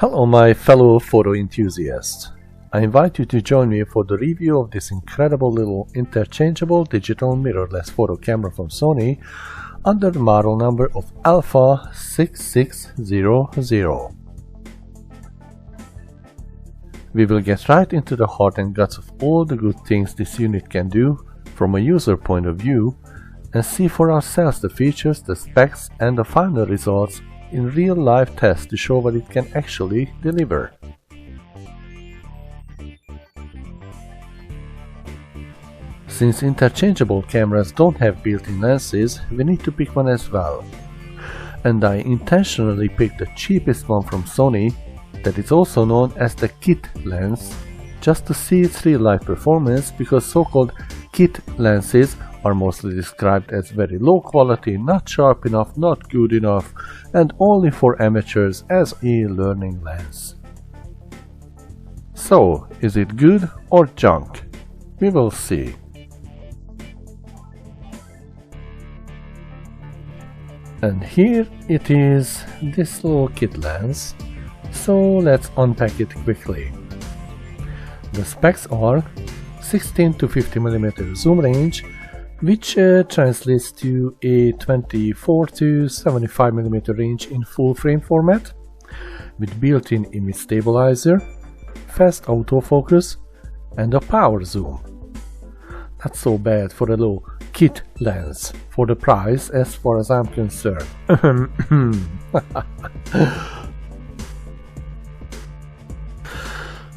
Hello my fellow photo enthusiasts. I invite you to join me for the review of this incredible little interchangeable digital mirrorless photo camera from Sony under the model number of A6600. We will get right into the heart and guts of all the good things this unit can do from a user point of view and see for ourselves the features, the specs and the final results in real-life tests to show what it can actually deliver. Since interchangeable cameras don't have built-in lenses, we need to pick one as well. And I intentionally picked the cheapest one from Sony, that is also known as the kit lens, just to see its real-life performance, because so-called kit lenses are mostly described as very low quality, not sharp enough, not good enough, and only for amateurs as a learning lens. So, is it good or junk? We will see. And here it is, this little kit lens. So let's unpack it quickly. The specs are 16 to 50mm zoom range, which translates to a 24 to 75mm range in full frame format, with built-in image stabilizer, fast autofocus and a power zoom. Not so bad for a low kit lens for the price as far as I'm concerned.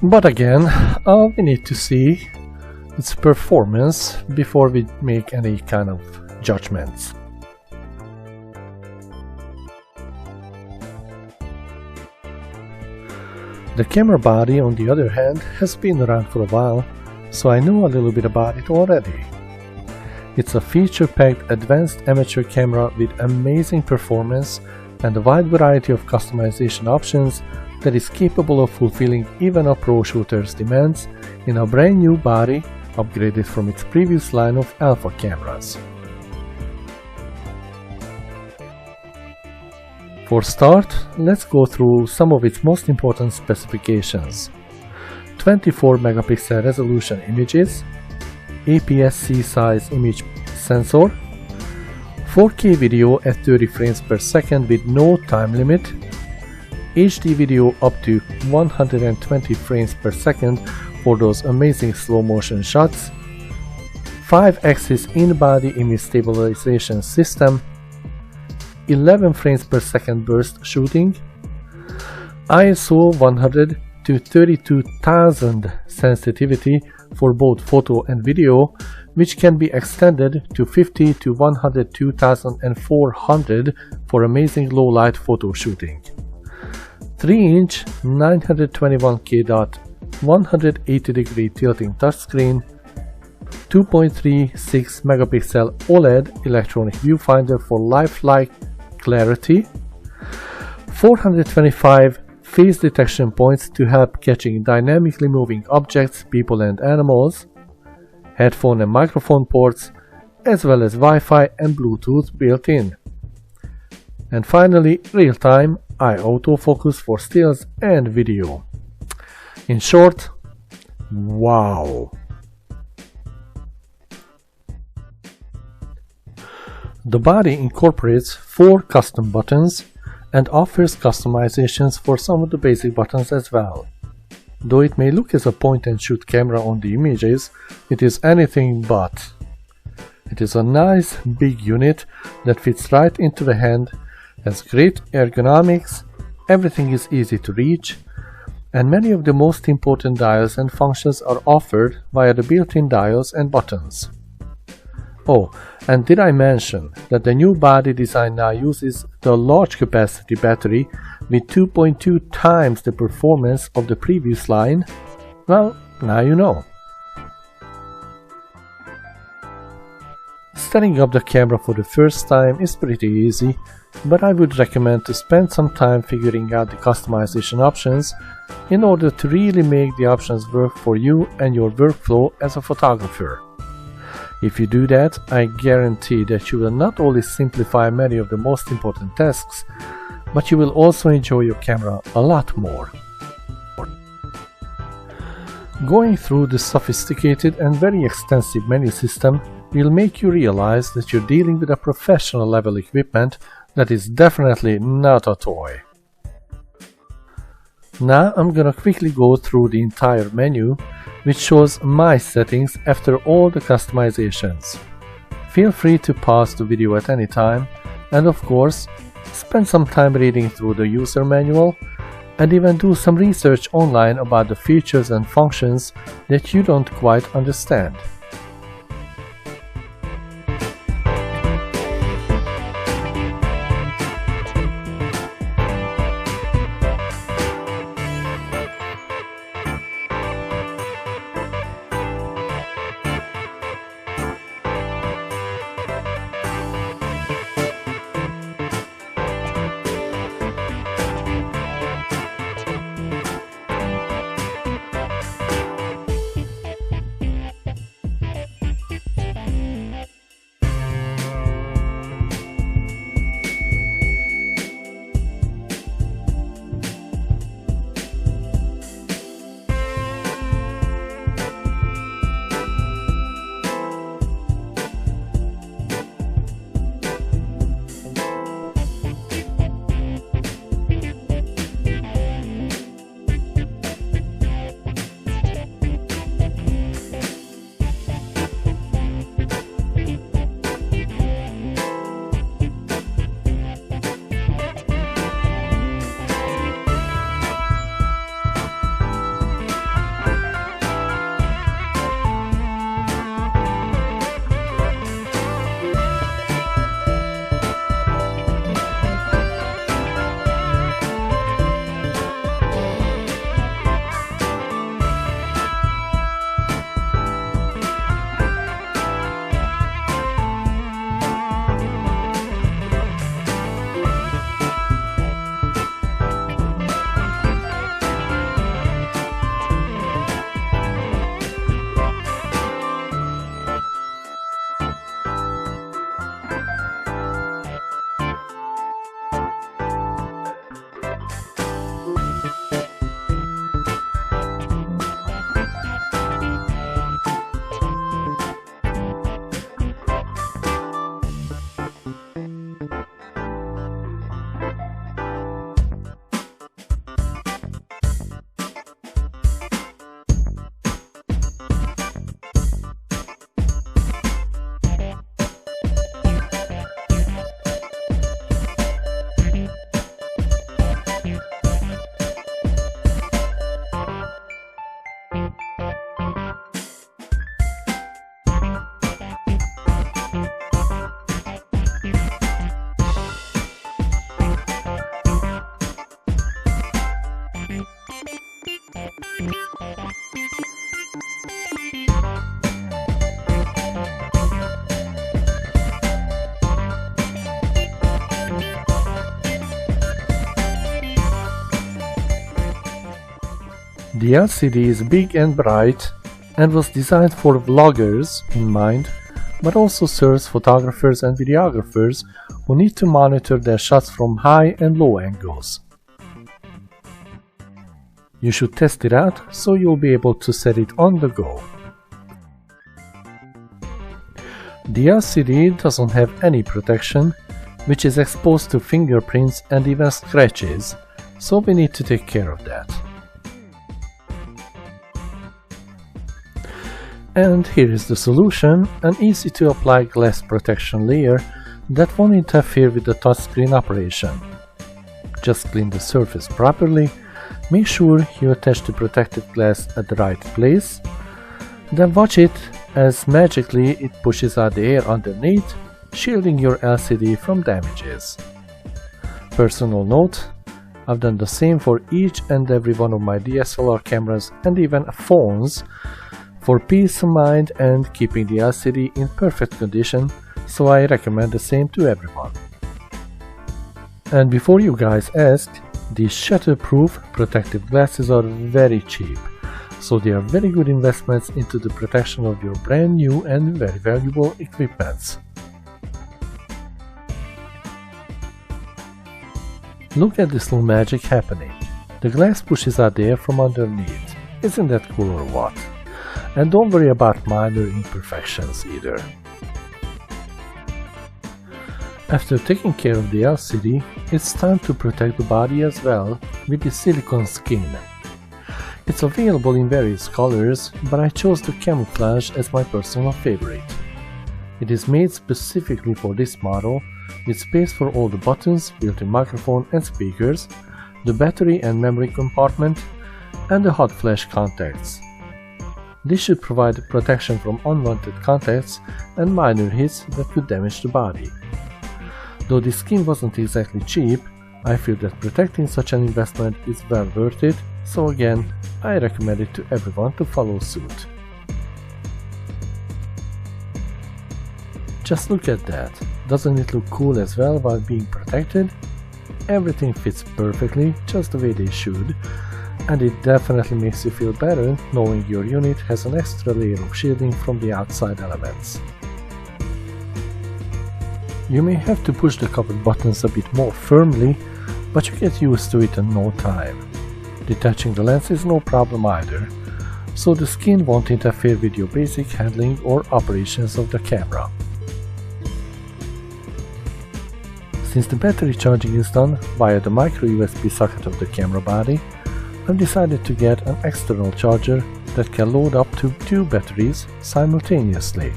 But again, we need to see its performance before we make any kind of judgments. The camera body, on the other hand, has been around for a while, so I know a little bit about it already. It's a feature-packed advanced amateur camera with amazing performance and a wide variety of customization options that is capable of fulfilling even a pro shooter's demands in a brand new body upgraded from its previous line of alpha cameras. For start, let's go through some of its most important specifications. 24 megapixel resolution images, APS-C size image sensor, 4K video at 30 frames per second with no time limit, HD video up to 120 frames per second for those amazing slow motion shots, 5-axis in-body image stabilization system, 11 frames per second burst shooting, ISO 100 to 32,000 sensitivity for both photo and video, which can be extended to 50 to 102,400 for amazing low light photo shooting. 3-inch 921K dot 180-degree tilting touchscreen, 2.36 megapixel OLED electronic viewfinder for lifelike clarity, 425 face detection points to help catching dynamically moving objects, people and animals, headphone and microphone ports, as well as Wi-Fi and Bluetooth built in. And finally, real-time eye autofocus for stills and video. In short, wow! The body incorporates 4 custom buttons and offers customizations for some of the basic buttons as well. Though it may look as a point-and-shoot camera on the images, it is anything but. It is a nice big unit that fits right into the hand, has great ergonomics, everything is easy to reach, and many of the most important dials and functions are offered via the built-in dials and buttons. Oh, and did I mention that the new body design now uses the large capacity battery with 2.2 times the performance of the previous line? Well, now you know. Setting up the camera for the first time is pretty easy, but I would recommend to spend some time figuring out the customization options in order to really make the options work for you and your workflow as a photographer. If you do that, I guarantee that you will not only simplify many of the most important tasks, but you will also enjoy your camera a lot more. Going through this sophisticated and very extensive menu system will make you realize that you're dealing with a professional level equipment that is definitely not a toy. Now I'm gonna quickly go through the entire menu, which shows my settings after all the customizations. Feel free to pause the video at any time, and of course, spend some time reading through the user manual, and even do some research online about the features and functions that you don't quite understand. The LCD is big and bright and was designed for vloggers in mind, but also serves photographers and videographers who need to monitor their shots from high and low angles. You should test it out so you'll be able to set it on the go. The LCD doesn't have any protection, which is exposed to fingerprints and even scratches, so we need to take care of that. And here is the solution, an easy to apply glass protection layer that won't interfere with the touchscreen operation. Just clean the surface properly, make sure you attach the protected glass at the right place, then watch it as magically it pushes out the air underneath, shielding your LCD from damages. Personal note, I've done the same for each and every one of my DSLR cameras and even phones, for peace of mind and keeping the LCD in perfect condition, so I recommend the same to everyone. And before you guys ask, these shatterproof protective glasses are very cheap, so they are very good investments into the protection of your brand new and very valuable equipments. Look at this little magic happening. The glass pushes out the air from underneath. Isn't that cool or what? And don't worry about minor imperfections either. After taking care of the LCD, it's time to protect the body as well with the silicone skin. It's available in various colors, but I chose the camouflage as my personal favorite. It is made specifically for this model, with space for all the buttons, built-in microphone and speakers, the battery and memory compartment, and the hot flash contacts. This should provide protection from unwanted contacts and minor hits that could damage the body. Though the skin wasn't exactly cheap, I feel that protecting such an investment is well worth it, so again, I recommend it to everyone to follow suit. Just look at that, doesn't it look cool as well while being protected? Everything fits perfectly, just the way they should, and it definitely makes you feel better knowing your unit has an extra layer of shielding from the outside elements. You may have to push the covered buttons a bit more firmly, but you get used to it in no time. Detaching the lens is no problem either, so the skin won't interfere with your basic handling or operations of the camera. Since the battery charging is done via the micro USB socket of the camera body, I've decided to get an external charger that can load up to 2 batteries simultaneously.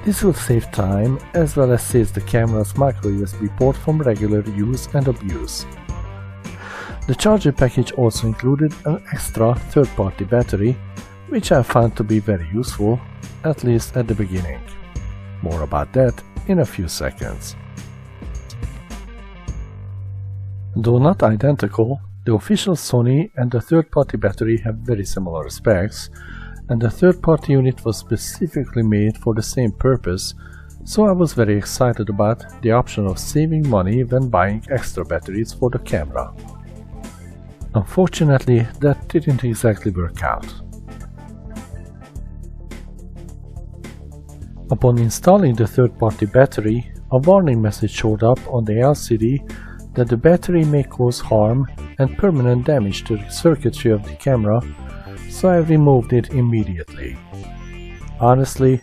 This will save time as well as saves the camera's micro USB port from regular use and abuse. The charger package also included an extra third-party battery, which I found to be very useful, at least at the beginning. More about that in a few seconds. Though not identical, the official Sony and the third-party battery have very similar specs, and the third-party unit was specifically made for the same purpose, so I was very excited about the option of saving money when buying extra batteries for the camera. Unfortunately, that didn't exactly work out. Upon installing the third-party battery, a warning message showed up on the LCD that the battery may cause harm and permanent damage to the circuitry of the camera, so I removed it immediately. Honestly,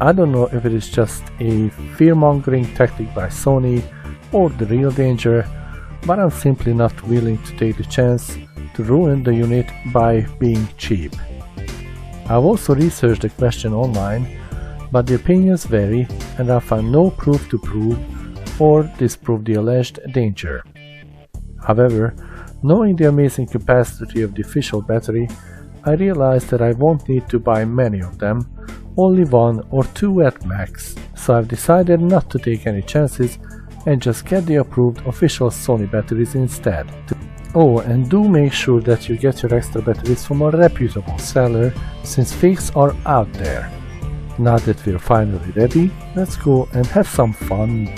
I don't know if it is just a fear-mongering tactic by Sony or the real danger, but I'm simply not willing to take the chance to ruin the unit by being cheap. I've also researched the question online, but the opinions vary and I found no proof to prove or disprove the alleged danger. However, knowing the amazing capacity of the official battery, I realized that I won't need to buy many of them, only 1 or 2 at max, so I've decided not to take any chances and just get the approved official Sony batteries instead. Oh, and do make sure that you get your extra batteries from a reputable seller, since fakes are out there. Now that we're finally ready, let's go and have some fun.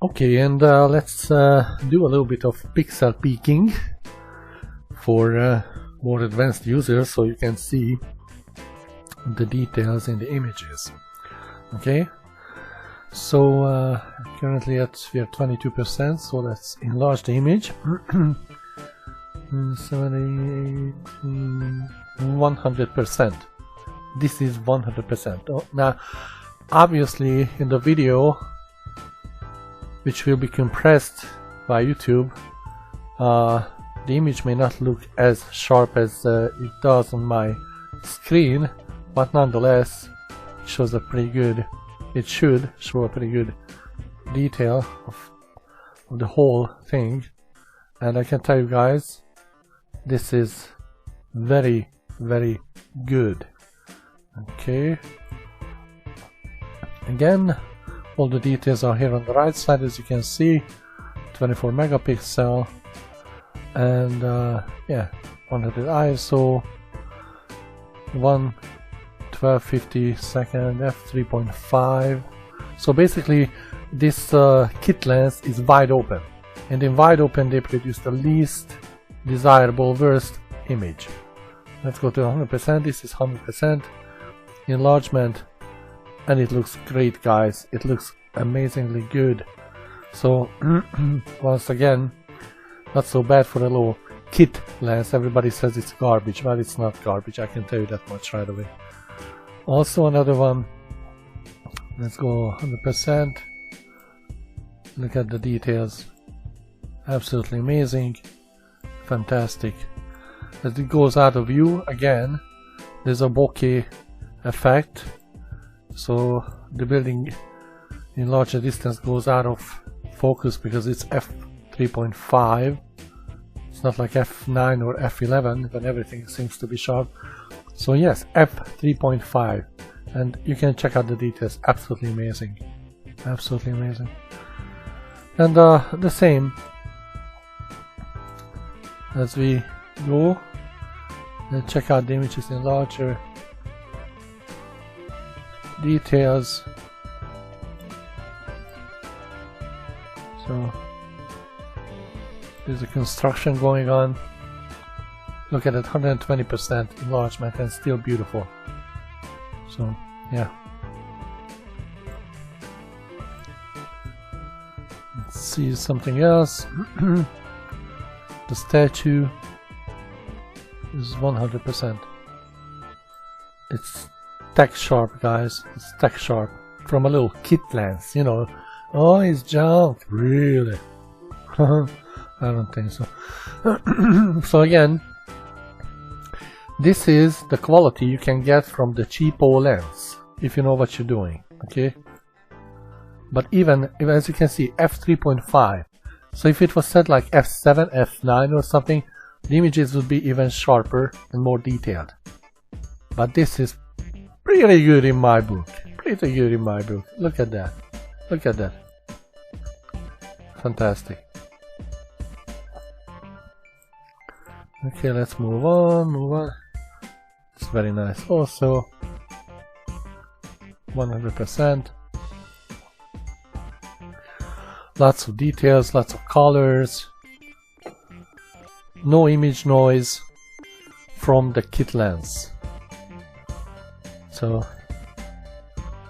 Okay, and let's do a little bit of pixel peeking for more advanced users, so you can see the details in the images. Okay, so currently we are 22%, so let's enlarge the image. 70, 100%. This is 100%. Oh, now, obviously, in the video, which will be compressed by YouTube, the image may not look as sharp as it does on my screen, but nonetheless it shows a pretty good, it should show a pretty good detail of the whole thing. And I can tell you guys, this is very, very good. Okay, again, all the details are here on the right side, as you can see. 24 megapixel, and yeah, 100 ISO, 1250 second, f3.5. So basically this kit lens is wide open, and in wide open they produce the least desirable worst image. Let's go to 100%. This is 100% enlargement, and it looks great, guys. It looks amazingly good. So once again, not so bad for a little kit lens. Everybody says it's garbage. Well, it's not garbage, I can tell you that much right away. Also another one, let's go 100%. Look at the details, absolutely amazing, fantastic. As it goes out of view, again there's a bokeh effect, so the building in larger distance goes out of focus because it's f3.5. It's not like f9 or f11 when everything seems to be sharp. So yes, f3.5, and you can check out the details. Absolutely amazing, absolutely amazing. And the same as we go, let's check out the images in larger details. So there's a construction going on. Look at it, 120% enlargement and still beautiful. So yeah, let's see something else. The statue is 100%. It's tech sharp, guys. It's tech sharp from a little kit lens, you know. Oh, it's junk, really? I don't think so. So again, this is the quality you can get from the cheapo lens, if you know what you're doing, okay? But even, as you can see, f3.5. So if it was set like f7, f9 or something, the images would be even sharper and more detailed. But this is pretty good in my book. Pretty good in my book. Look at that. Look at that. Fantastic. Okay, let's move on, move on. It's very nice. Also, 100%. Lots of details, lots of colors. No image noise from the kit lens. So,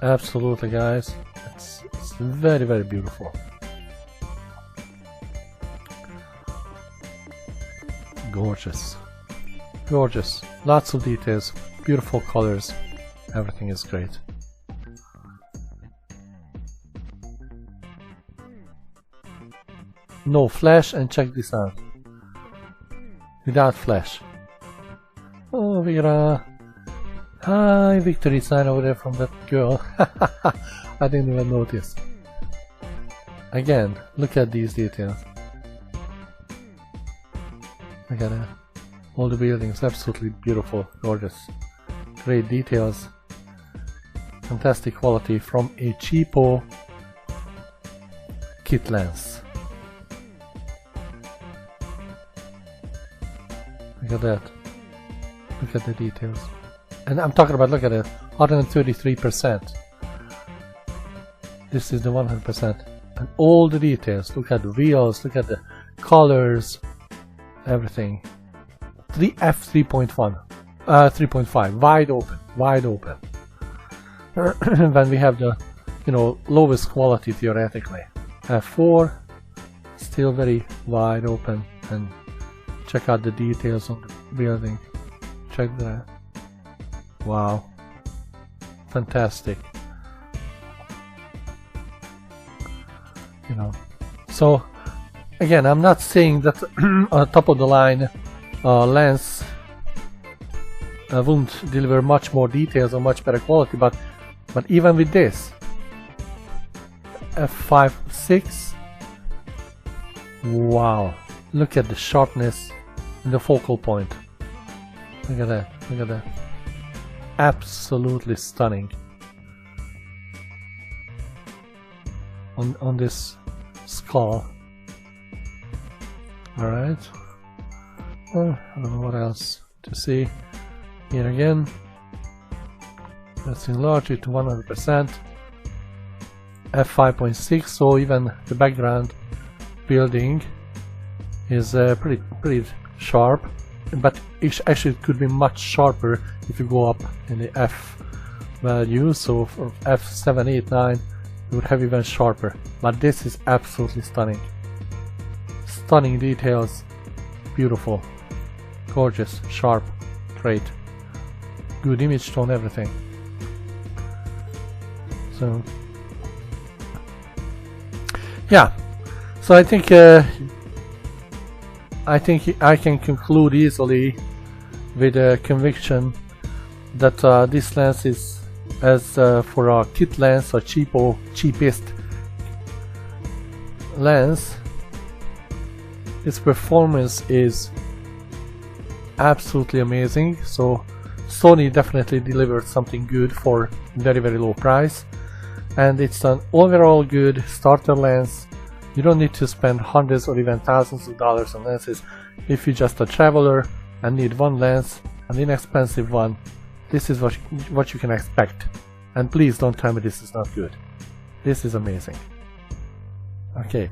absolutely, guys, it's very, very beautiful. Gorgeous, gorgeous. Lots of details, beautiful colors. Everything is great. no flash, and check this out. Without flash. Oh, we got a high victory sign over there from that girl. I didn't even notice. Again, look at these details. Look at that. All the buildings, absolutely beautiful, gorgeous. Great details. Fantastic quality from a cheapo kit lens. Look at that. Look at the details. And I'm talking about, look at it, 133%. This is the 100%. And all the details. Look at the wheels, look at the colors, everything. f3.1, 3.5, wide open, wide open. When we have the, you know, lowest quality theoretically. f4, still very wide open, and check out the details on the building. Check that. Wow, fantastic. You know, so again, I'm not saying that a top of the line lens won't deliver much more details or much better quality, but even with this f5.6, wow, look at the sharpness and the focal point. Look at that, look at that. Absolutely stunning on this skull. Alright, well, I don't know what else to see. Here again, let's enlarge it to 100%. f5.6, so even the background building is pretty sharp, but it actually could be much sharper if you go up in the f value. So for f7, 8, 9 you would have even sharper, but this is absolutely stunning. Stunning details, beautiful, gorgeous, sharp, great, good image tone, everything. So yeah, so I think I can conclude easily with a conviction that this lens is, as for a kit lens or cheapest lens, its performance is absolutely amazing. So Sony definitely delivered something good for very low price, and it's an overall good starter lens. You don't need to spend hundreds or even thousands of dollars on lenses if you're just a traveler and need one lens, an inexpensive one. This is what you can expect. And please don't tell me this is not good. This is amazing. Okay.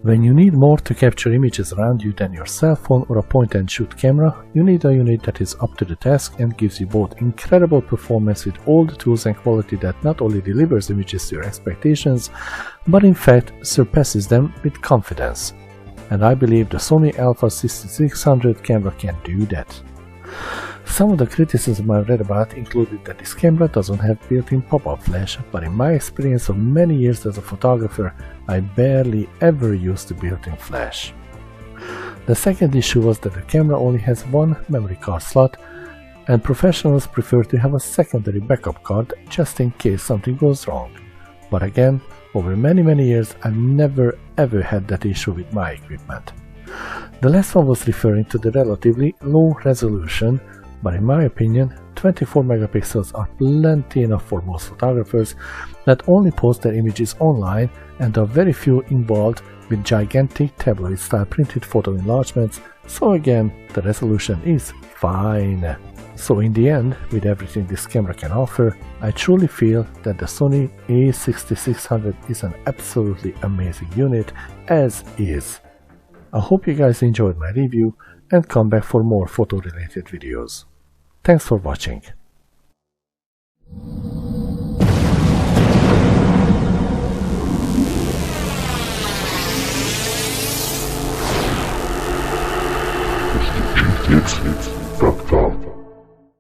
When you need more to capture images around you than your cell phone or a point-and-shoot camera, you need a unit that is up to the task and gives you both incredible performance with all the tools and quality that not only delivers images to your expectations, but in fact surpasses them with confidence. And I believe the Sony A6600 camera can do that. Some of the criticism I've read about included that this camera doesn't have built-in pop-up flash, but in my experience of many years as a photographer, I barely ever used the built-in flash. The second issue was that the camera only has one memory card slot, and professionals prefer to have a secondary backup card just in case something goes wrong. But again, over many years, I've never ever had that issue with my equipment. The last one was referring to the relatively low resolution, but in my opinion, 24 megapixels are plenty enough for most photographers that only post their images online and are very few involved with gigantic tabloid-style printed photo enlargements, so again, the resolution is fine. So in the end, with everything this camera can offer, I truly feel that the Sony A6600 is an absolutely amazing unit as is. I hope you guys enjoyed my review and come back for more photo-related videos. Thanks for watching. It's